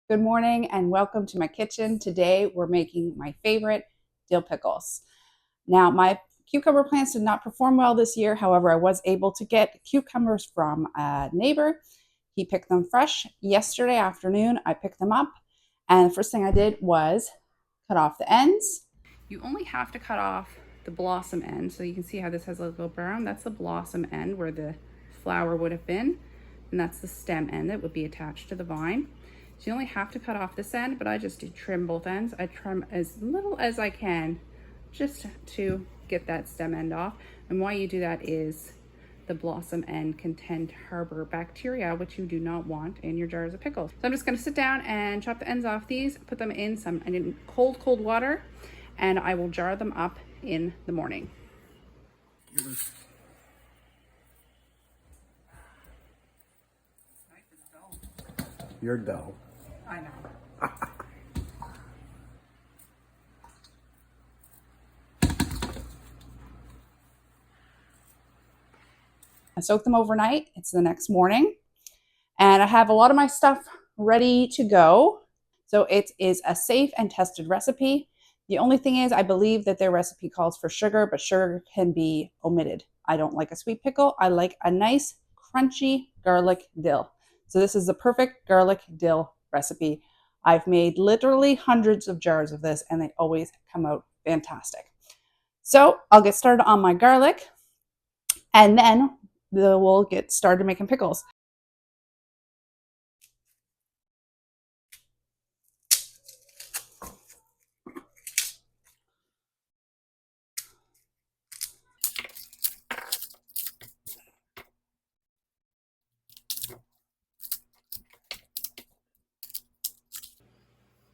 Good morning and welcome to my kitchen. Today we're making my favorite dill pickles. Now, my cucumber plants did not perform well this year. However, I was able to get cucumbers from a neighbor. He picked them fresh yesterday afternoon. I picked them up, and the first thing I did was cut off the ends. You only have to cut off the blossom end. So you can see how this has a little brown. That's the blossom end where the flower would have been. And that's the stem end that would be attached to the vine. So you only have to cut off this end, but I just do trim both ends. I trim as little as I can just to get that stem end off. And why you do that is the blossom end can tend to harbor bacteria, which you do not want in your jars of pickles. So I'm just gonna sit down and chop the ends off these, put them in cold water, and I will jar them up in the morning. You're dull. I know. I soak them overnight. It's the next morning. And I have a lot of my stuff ready to go. So it is a safe and tested recipe. The only thing is I believe that their recipe calls for sugar, but sugar can be omitted. I don't like a sweet pickle. I like a nice crunchy garlic dill. So this is the perfect garlic dill recipe. I've made literally hundreds of jars of this and they always come out fantastic. So I'll get started on my garlic and then we'll get started making pickles.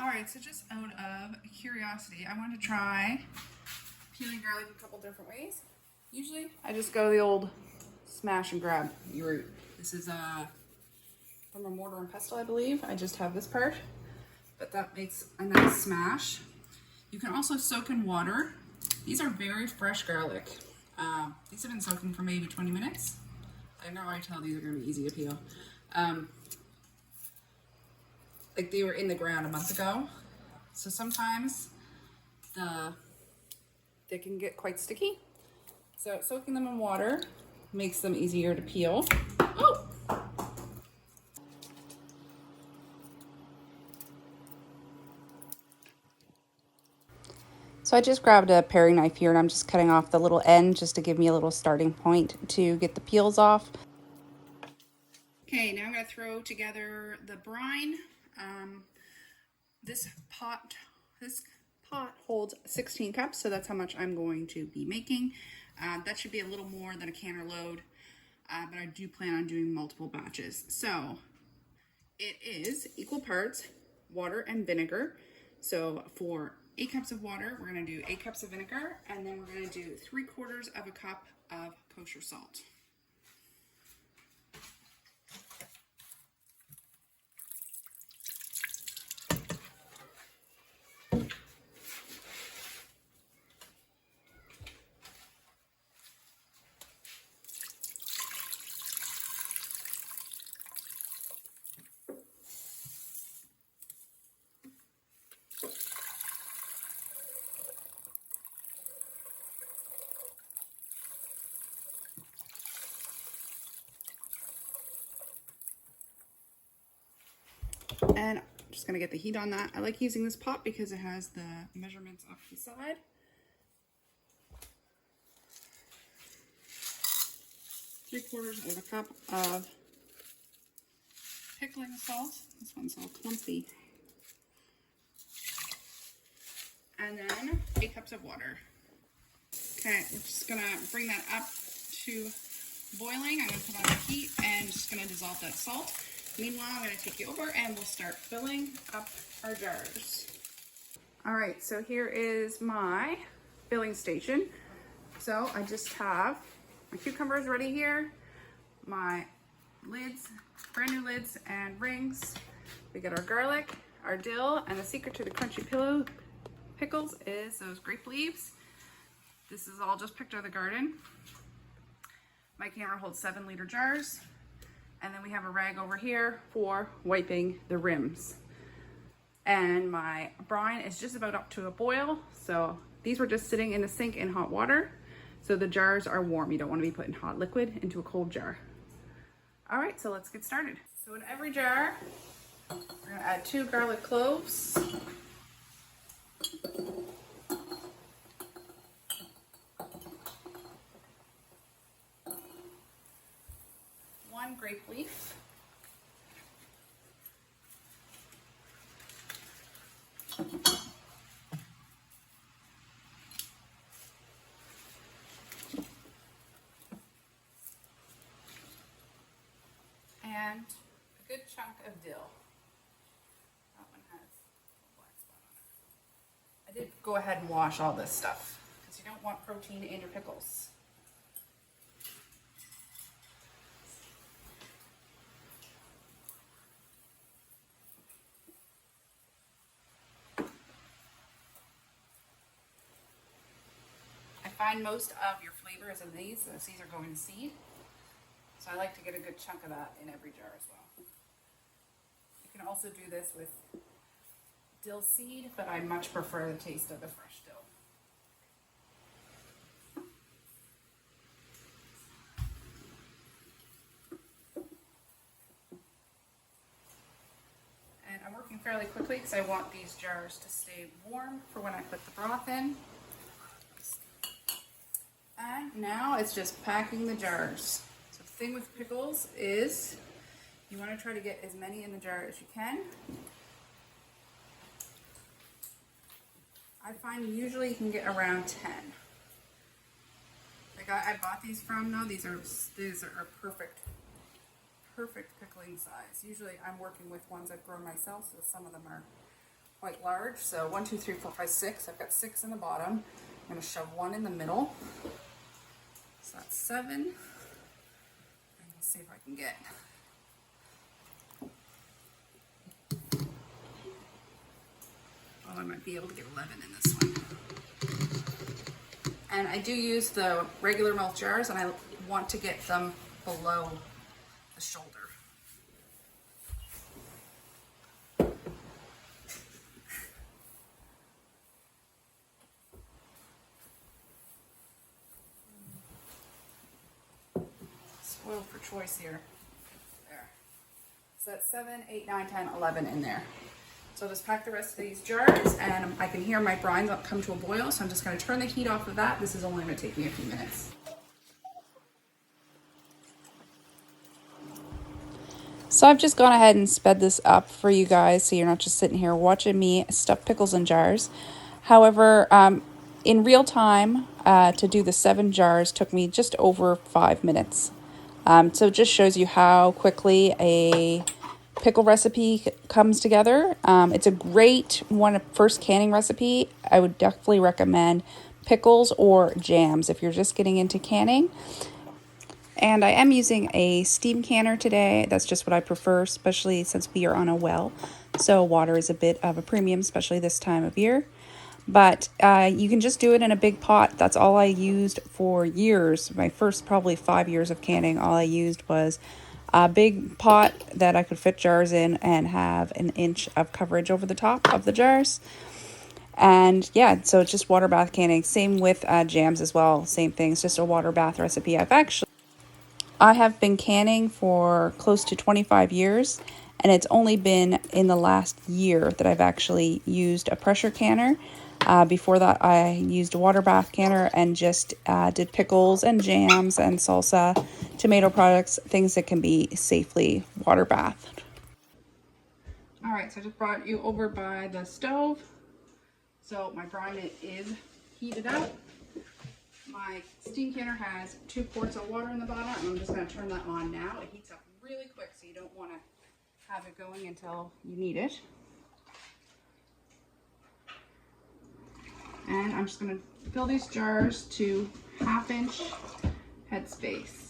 All right, so just out of curiosity, I want to try peeling garlic a couple different ways. Usually, I just go the old smash and grab route. This is from a mortar and pestle, I believe. I just have this part, but that makes a nice smash. You can also soak in water. These are very fresh garlic. These have been soaking for maybe 20 minutes. I know I tell these are going to be easy to peel. Like they were in the ground a month ago. So sometimes they can get quite sticky. So soaking them in water makes them easier to peel. Oh! So I just grabbed a paring knife here and I'm just cutting off the little end just to give me a little starting point to get the peels off. Okay, now I'm going to throw together the brine. This pot holds 16 cups, so that's how much I'm going to be making. That should be a little more than a canner load, but I do plan on doing multiple batches. So it is equal parts water and vinegar. So for 8 cups of water, we're going to do 8 cups of vinegar, and then we're going to do 3/4 of a cup of kosher salt. And I'm just gonna get the heat on that. I like using this pot because it has the measurements off the side. Three-quarters of a cup of pickling salt. This one's all clumpy. And then 8 cups of water. Okay, I'm just gonna bring that up to boiling. I'm gonna put on the heat and just gonna dissolve that salt. Meanwhile, I'm gonna take you over and we'll start filling up our jars. All right, so here is my filling station. So I just have my cucumbers ready here, my lids, brand new lids and rings. We got our garlic, our dill, and the secret to the crunchy pickles is those grape leaves. This is all just picked out of the garden. My canner holds 7-liter jars. And then we have a rag over here for wiping the rims. and my brine is just about up to a boil. So these were just sitting in the sink in hot water. So the jars are warm. You don't want to be putting hot liquid into a cold jar. All right, so let's get started. So in every jar, we're gonna add 2 garlic cloves, 1 grape leaf, and a good chunk of dill. That one has a black spot on it. I did go ahead and wash all this stuff because you don't want protein in your pickles. I find most of your flavor is in these. These are going to seed. So I like to get a good chunk of that in every jar as well. You can also do this with dill seed, but I much prefer the taste of the fresh dill. And I'm working fairly quickly because I want these jars to stay warm for when I put the broth in. And now it's just packing the jars. So the thing with pickles is you want to try to get as many in the jar as you can. I find usually you can get around 10. Like I bought these from though, these are perfect pickling size. Usually I'm working with ones I've grown myself, so some of them are quite large. So 1, 2, 3, 4, 5, 6. I've got 6 in the bottom. I'm going to shove 1 in the middle. So that's 7. And let's see if I can get. Oh, I might be able to get 11 in this one. And I do use the regular milk jars, and I want to get them below the shoulder. Spoiled for choice here. There. So that's 7, 8, 9, 10, 11 in there. So I'll just pack the rest of these jars, and I can hear my brine come to a boil, so I'm just going to turn the heat off of that. This is only going to take me a few minutes. So I've just gone ahead and sped this up for you guys so you're not just sitting here watching me stuff pickles in jars. However, in real time, to do the 7 jars took me just over 5 minutes. So it just shows you how quickly a pickle recipe comes together. It's a great first canning recipe. I would definitely recommend pickles or jams if you're just getting into canning. And I am using a steam canner today. That's just what I prefer, especially since we are on a well. So water is a bit of a premium, especially this time of year. But you can just do it in a big pot. That's all I used for years. My first probably 5 years of canning, all I used was a big pot that I could fit jars in and have an inch of coverage over the top of the jars. And yeah, so it's just water bath canning. Same with jams as well. Same thing. It's just a water bath recipe. I have been canning for close to 25 years, and it's only been in the last year that I've actually used a pressure canner. Before that, I used a water bath canner and just did pickles and jams and salsa, tomato products, things that can be safely water bathed. All right, so I just brought you over by the stove. So my brine is heated up. My steam canner has 2 quarts of water in the bottom, and I'm just going to turn that on now. It heats up really quick, so you don't want to have it going until you need it. And I'm just going to fill these jars to 1/2 inch headspace.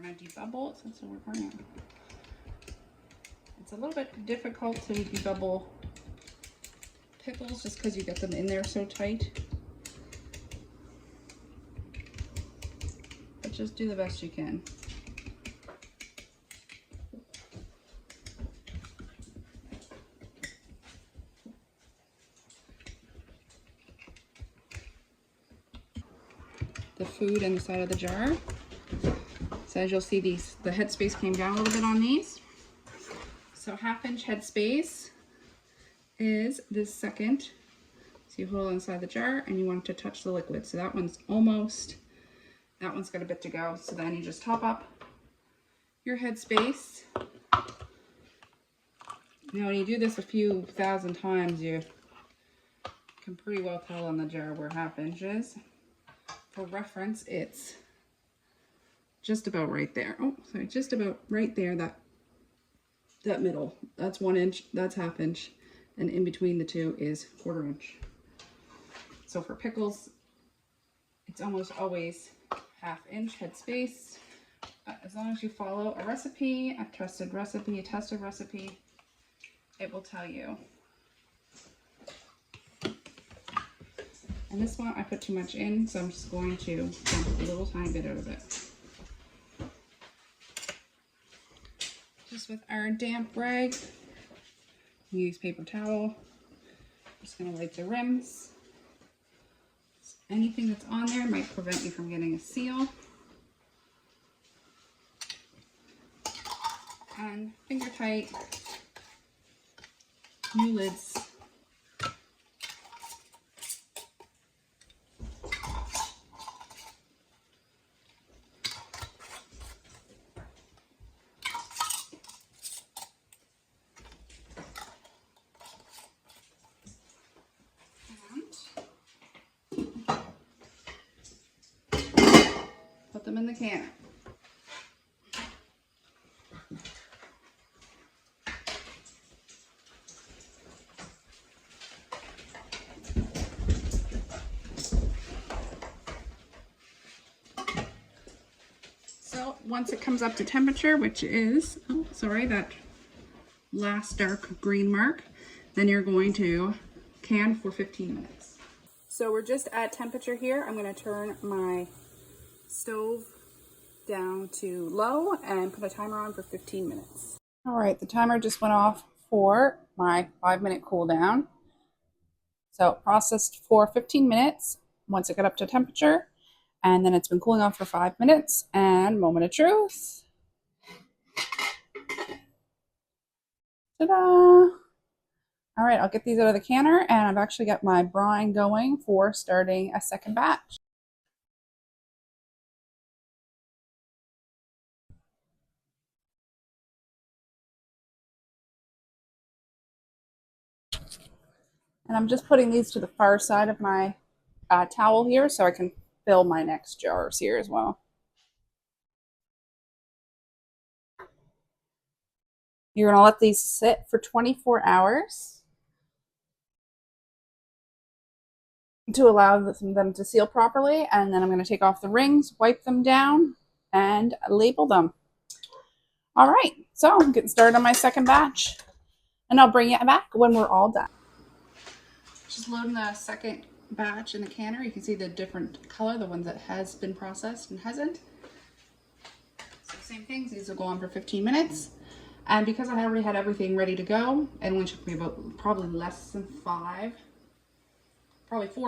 kind of debubble it since we're going to. It's a little bit difficult to debubble pickles just because you get them in there so tight. But just do the best you can. The food in the side of the jar. So as you'll see, the headspace came down a little bit on these. So 1/2 inch headspace is this second. So you hold inside the jar and you want it to touch the liquid. So that one's almost, that one's got a bit to go. So then you just top up your headspace. Now when you do this a few thousand times, you can pretty well tell on the jar where 1/2 inch is. For reference, it's just about right there. Oh, sorry, just about right there, that middle. That's 1 inch, that's 1/2 inch, and in between the two is 1/4 inch. So for pickles, it's almost always 1/2 inch headspace. As long as you follow a recipe, a tested recipe, it will tell you. And this one, I put too much in, so I'm just going to dump a little tiny bit out of it. Just with our damp rag, we use paper towel. Just gonna wipe the rims. Anything that's on there might prevent you from getting a seal. And finger tight new lids. Put them in the canner. So once it comes up to temperature, which is, oh, sorry, that last dark green mark, then you're going to can for 15 minutes. So we're just at temperature here. I'm going to turn my stove down to low and put a timer on for 15 minutes. All right, the timer just went off for my 5-minute cool down. So processed for 15 minutes once it got up to temperature, and then it's been cooling off for 5 minutes. And moment of truth. Ta-da! All right, I'll get these out of the canner, and I've actually got my brine going for starting a second batch. And I'm just putting these to the far side of my towel here so I can fill my next jars here as well. You're going to let these sit for 24 hours to allow them to seal properly. And then I'm going to take off the rings, wipe them down, and label them. All right, so I'm getting started on my second batch. And I'll bring you back when we're all done. Just loading the second batch in the canner. You can see the different color, the ones that has been processed and hasn't. So same things, these will go on for 15 minutes. And because I already had everything ready to go, it only took me about probably less than 4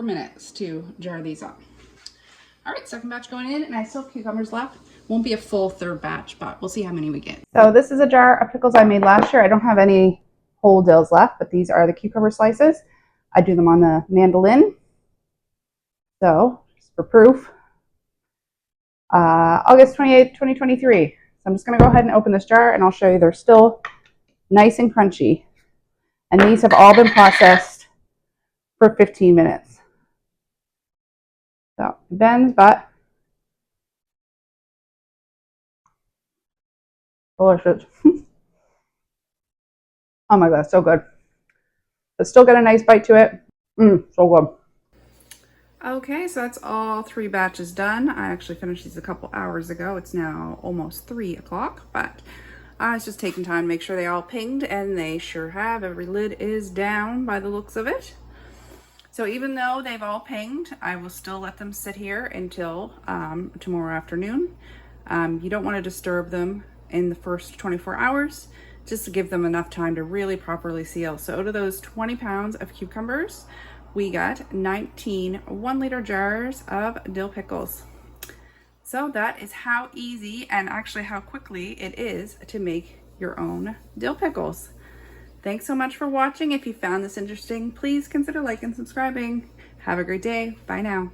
minutes to jar these up. All right, second batch going in, and I still have cucumbers left. Won't be a full third batch, but we'll see how many we get. So this is a jar of pickles I made last year. I don't have any whole dills left, but these are the cucumber slices. I do them on the mandolin. So, just for proof, August 28th, 2023. So I'm just going to go ahead and open this jar, and I'll show you they're still nice and crunchy. And these have all been processed for 15 minutes. So, it bends, but delicious. Oh my god, so good. It's still got a nice bite to it. So good. Okay, so that's all 3 batches done. I actually finished these a couple hours ago. It's now almost 3 o'clock, but I was just taking time to make sure they all pinged, and they sure have. Every lid is down by the looks of it. So even though they've all pinged, I will still let them sit here until tomorrow afternoon. You don't want to disturb them in the first 24 hours, just to give them enough time to really properly seal. So out of those 20 pounds of cucumbers, we got 19 1-liter jars of dill pickles. So that is how easy and actually how quickly it is to make your own dill pickles. Thanks so much for watching. If you found this interesting, please consider liking and subscribing. Have a great day. Bye now.